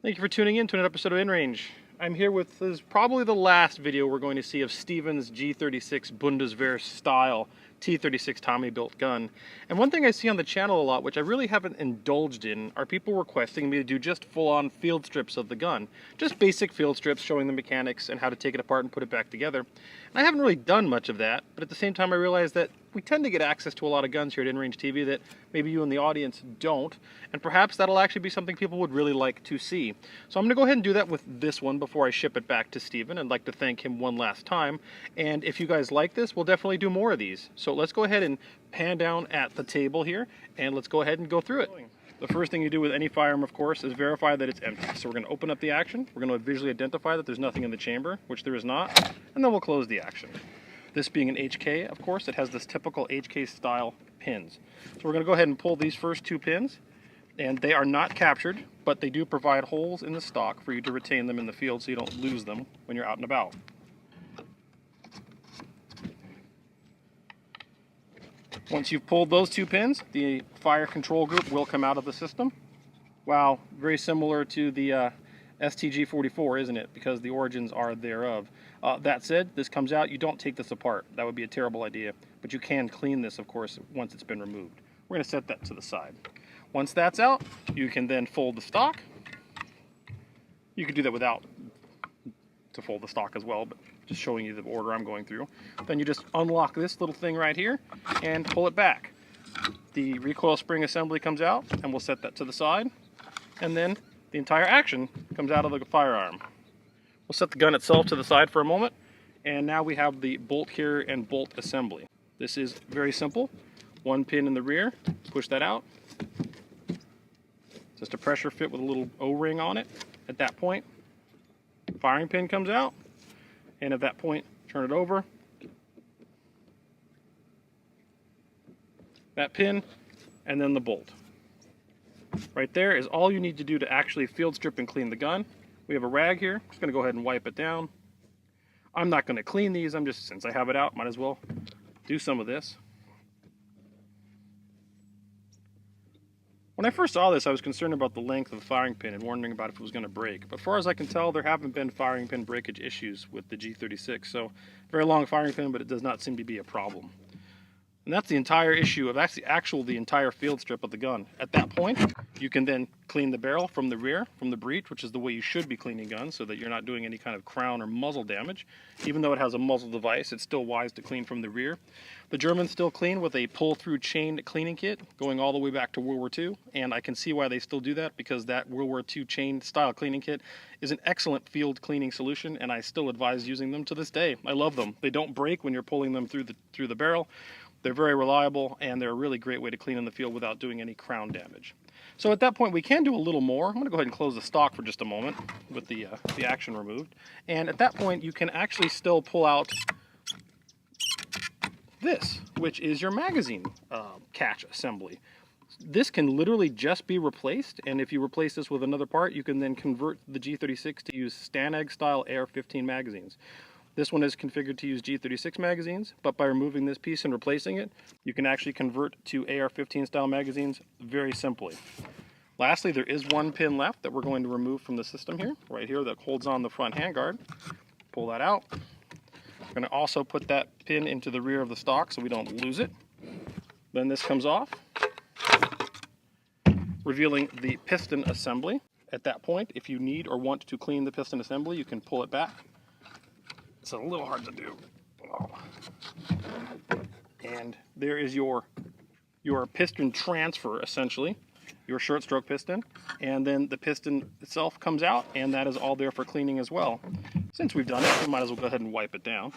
Thank you for tuning in to another episode of In Range. I'm here with this is probably the last video we're going to see of Stephen's G36 Bundeswehr style T36 Tommy built gun. And one thing I see on the channel a lot, which I really haven't indulged in, are people requesting me to do just full-on field strips of the gun. Just basic field strips showing the mechanics and how to take it apart and put it back together. And I haven't really done much of that, but at the same time I realize that we tend to get access to a lot of guns here at In Range TV that maybe you in the audience don't, and perhaps that'll actually be something people would really like to see. So I'm going to go ahead and do that with this one before I ship it back to Stephen. I'd like to thank him one last time, and if you guys like this, we'll definitely do more of these. So let's go ahead and pan down at the table here, and let's go ahead and go through it. The first thing you do with any firearm, of course, is verify that it's empty. So we're going to open up the action, we're going to visually identify that there's nothing in the chamber, which there is not, and then we'll close the action. This being an HK, of course, it has this typical HK style pins. So we're going to go ahead and pull these first two pins, and they are not captured, but they do provide holes in the stock for you to retain them in the field so you don't lose them when you're out and about. Once you've pulled those two pins, the fire control group will come out of the system. Wow, very similar to the STG-44, isn't it? Because the origins are thereof. That said, this comes out, you don't take this apart. That would be a terrible idea. But you can clean this, of course, once it's been removed. We're going to set that to the side. Once that's out, you can then fold the stock. You could do that without to fold the stock as well, but just showing you the order I'm going through. Then you just unlock this little thing right here and pull it back. The recoil spring assembly comes out, and we'll set that to the side. And then the entire action comes out of the firearm. We'll set the gun itself to the side for a moment, and now we have the bolt carrier and bolt assembly. This is very simple. One pin in the rear, push that out. Just a pressure fit with a little O-ring on it. At that point, firing pin comes out, and at that point, turn it over. That pin, and then the bolt. Right there is all you need to do to actually field strip and clean the gun. We have a rag here. I'm just going to go ahead and wipe it down. I'm not going to clean these. Since I have it out, might as well do some of this. When I first saw this, I was concerned about the length of the firing pin and wondering about if it was going to break. But as far as I can tell, there haven't been firing pin breakage issues with the G36. So, very long firing pin, but it does not seem to be a problem. And that's the entire issue of the entire field strip of the gun. At that point, you can then clean the barrel from the rear, from the breech, which is the way you should be cleaning guns so that you're not doing any kind of crown or muzzle damage. Even though it has a muzzle device, it's still wise to clean from the rear. The Germans still clean with a pull-through chain cleaning kit going all the way back to World War II, and I can see why they still do that because that World War II chain style cleaning kit is an excellent field cleaning solution, and I still advise using them to this day. I love them. They don't break when you're pulling them through the barrel. They're very reliable, and they're a really great way to clean in the field without doing any crown damage. So at that point, we can do a little more. I'm going to go ahead and close the stock for just a moment with the action removed. And at that point, you can actually still pull out this, which is your magazine catch assembly. This can literally just be replaced, and if you replace this with another part, you can then convert the G36 to use Stanag-style AR-15 magazines. This one is configured to use G36 magazines, but by removing this piece and replacing it, you can actually convert to AR-15 style magazines very simply. Lastly, there is one pin left that we're going to remove from the system here, right here, that holds on the front handguard. Pull that out. We're going to also put that pin into the rear of the stock so we don't lose it. Then this comes off, revealing the piston assembly. At that point, if you need or want to clean the piston assembly, you can pull it back. It's a little hard to do. Oh. And there is your piston transfer, essentially, your short stroke piston, and then the piston itself comes out, and that is all there for cleaning as well. Since we've done it, we might as well go ahead and wipe it down.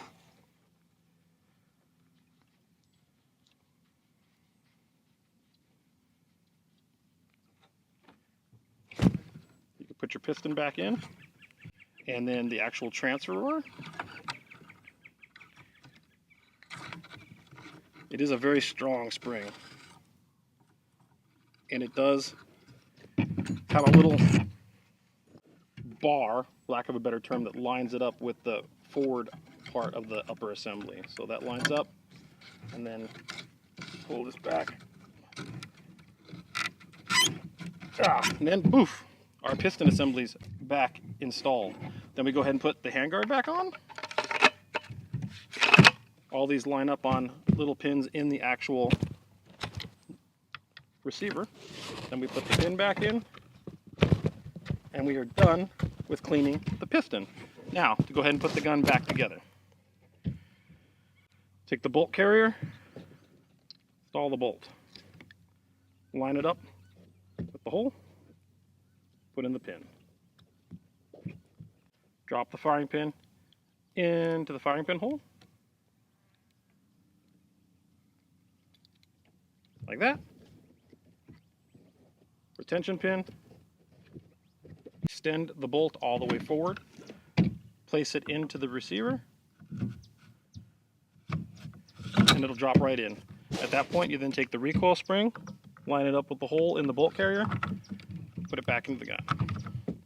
You can put your piston back in, and then the actual transfer. It is a very strong spring, and it does have a little bar, lack of a better term, that lines it up with the forward part of the upper assembly. So that lines up, and then pull this back. And then poof, our piston assemblies back installed. Then we go ahead and put the handguard back on. All these line up on little pins in the actual receiver. Then we put the pin back in, and we are done with cleaning the piston. Now, to go ahead and put the gun back together. Take the bolt carrier, install the bolt. Line it up with the hole, put in the pin. Drop the firing pin into the firing pin hole. Like that. Retention pin. Extend the bolt all the way forward. Place it into the receiver. And it'll drop right in. At that point, you then take the recoil spring, line it up with the hole in the bolt carrier, put it back into the gun.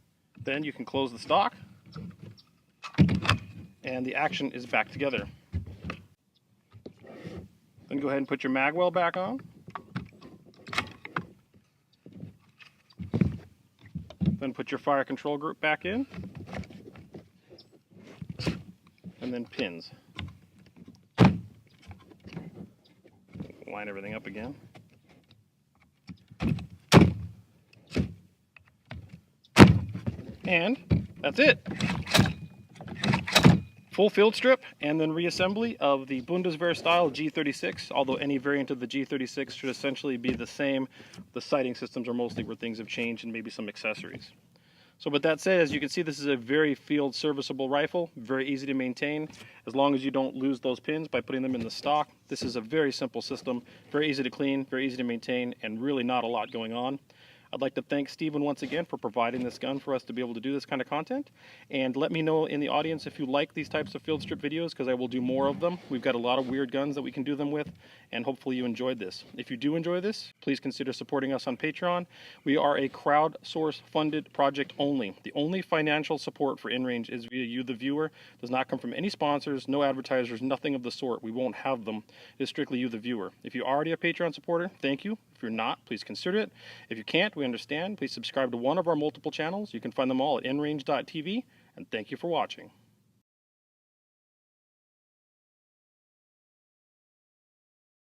Then you can close the stock, and the action is back together. Then go ahead and put your mag well back on. Then put your fire control group back in, and then pins. Line everything up again. And that's it. Full field strip and then reassembly of the Bundeswehr style G36, although any variant of the G36 should essentially be the same. The sighting systems are mostly where things have changed, and maybe some accessories. So with that said, as you can see, this is a very field serviceable rifle, very easy to maintain, as long as you don't lose those pins by putting them in the stock. This is a very simple system, very easy to clean, very easy to maintain, and really not a lot going on. I'd like to thank Stephen once again for providing this gun for us to be able to do this kind of content. And let me know in the audience if you like these types of field strip videos, because I will do more of them. We've got a lot of weird guns that we can do them with, and hopefully you enjoyed this. If you do enjoy this, please consider supporting us on Patreon. We are a crowdsource funded project only. The only financial support for InRange is via you, the viewer. It does not come from any sponsors, no advertisers, nothing of the sort. We won't have them. It is strictly you, the viewer. If you're already a Patreon supporter, thank you. If you're not, please consider it. If you can't, we understand. Please subscribe to one of our multiple channels. You can find them all at inrange.tv, and thank you for watching.